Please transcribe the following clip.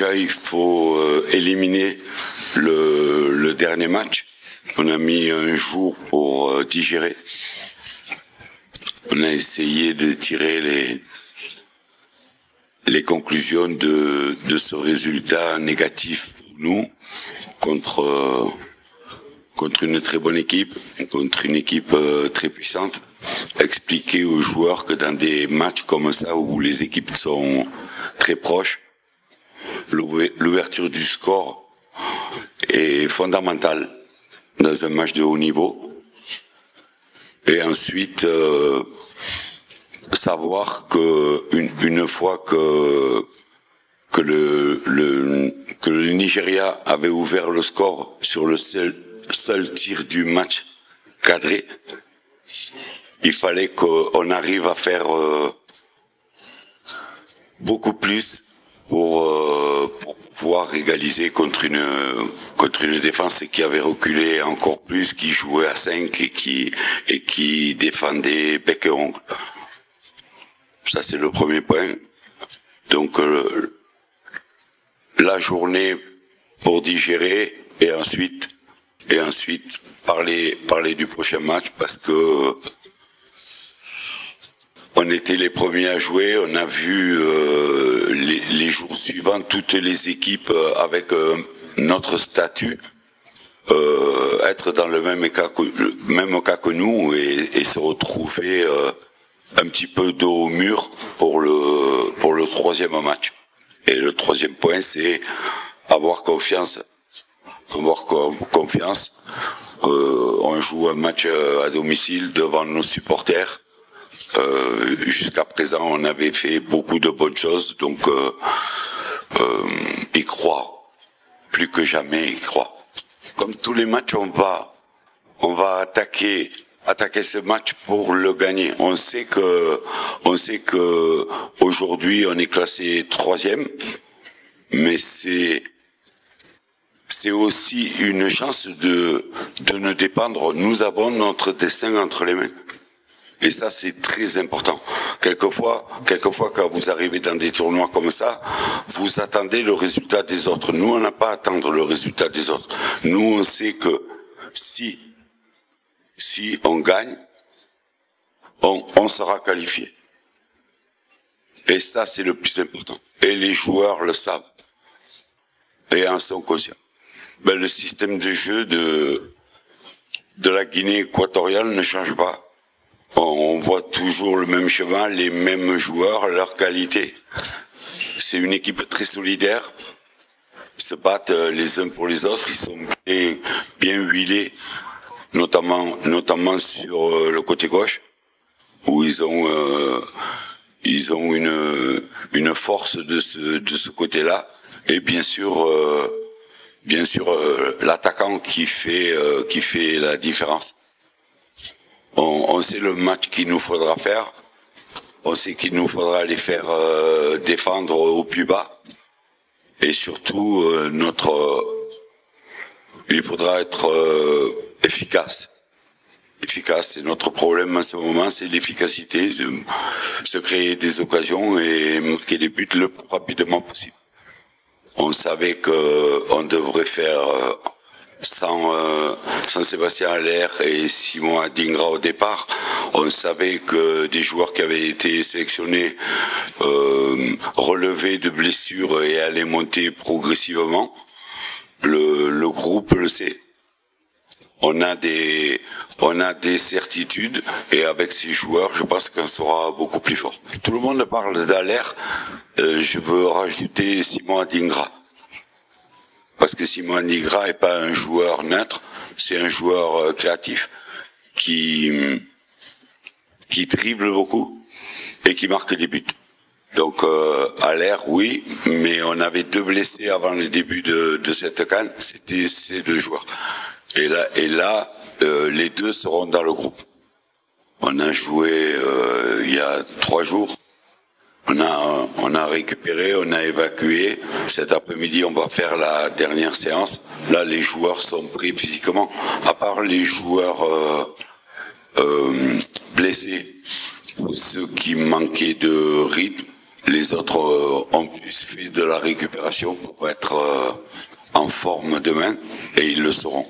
déjà, il faut éliminer le dernier match. On a mis un jour pour digérer. On a essayé de tirer les conclusions de ce résultat négatif pour nous contre une très bonne équipe, contre une équipe très puissante. Expliquer aux joueurs que dans des matchs comme ça où les équipes sont très proches, l'ouverture du score est fondamentale dans un match de haut niveau. Et ensuite, savoir que une fois que le Nigeria avait ouvert le score sur le seul tir du match cadré, il fallait qu'on arrive à faire beaucoup plus pour pouvoir égaliser contre une défense qui avait reculé encore plus, qui jouait à 5 et qui défendait bec et ongle. Ça, c'est le premier point. Donc, la journée pour digérer et ensuite parler du prochain match parce que on était les premiers à jouer. On a vu les jours suivants toutes les équipes avec notre statut être dans le même cas que nous et se retrouver un petit peu dos au mur pour le troisième match. Et le troisième point, c'est avoir confiance. On joue un match à domicile devant nos supporters. Jusqu'à présent, on avait fait beaucoup de bonnes choses, donc y croire, plus que jamais y croire. Comme tous les matchs, on va attaquer ce match pour le gagner. On sait que aujourd'hui on est classé 3e, mais c'est aussi une chance de ne dépendre. Nous avons notre destin entre les mains. Et ça, c'est très important. Quelquefois, quand vous arrivez dans des tournois comme ça, vous attendez le résultat des autres. Nous, on n'a pas à attendre le résultat des autres. Nous, on sait que si on gagne, on sera qualifié. Et ça, c'est le plus important. Et les joueurs le savent. Et en sont conscients. Le système de jeu de la Guinée équatoriale ne change pas. On voit toujours le même chemin, les mêmes joueurs, leur qualité. C'est une équipe très solidaire. Ils se battent les uns pour les autres. Ils sont bien huilés, notamment sur le côté gauche, où ils ont une force de ce côté-là. Et bien sûr l'attaquant qui fait la différence. On sait le match qu'il nous faudra faire. On sait qu'il nous faudra les faire défendre au plus bas. Et surtout, il faudra être efficace. Efficace, c'est notre problème en ce moment, c'est l'efficacité, se créer des occasions et marquer les buts le plus rapidement possible. On savait qu'on devrait faire sans Sébastien Haller et Simon Adingra au départ. On savait que des joueurs qui avaient été sélectionnés relevaient de blessures et allaient monter progressivement. Le groupe le sait. On a des certitudes et avec ces joueurs, je pense qu'on sera beaucoup plus fort. Tout le monde parle d'Haller. Je veux rajouter Simon Adingra. Parce que Simon Adingra est pas un joueur neutre, c'est un joueur créatif qui dribble beaucoup et qui marque des buts. Donc Haller, oui, mais on avait 2 blessés avant le début de cette CAN, c'était ces 2 joueurs. Et là, les 2 seront dans le groupe. On a joué il y a 3 jours. On a récupéré, on a évacué. Cet après-midi, on va faire la dernière séance. Là, les joueurs sont prêts physiquement. À part les joueurs blessés ou ceux qui manquaient de rythme, Les autres ont plus fait de la récupération pour être en forme demain, et ils le seront.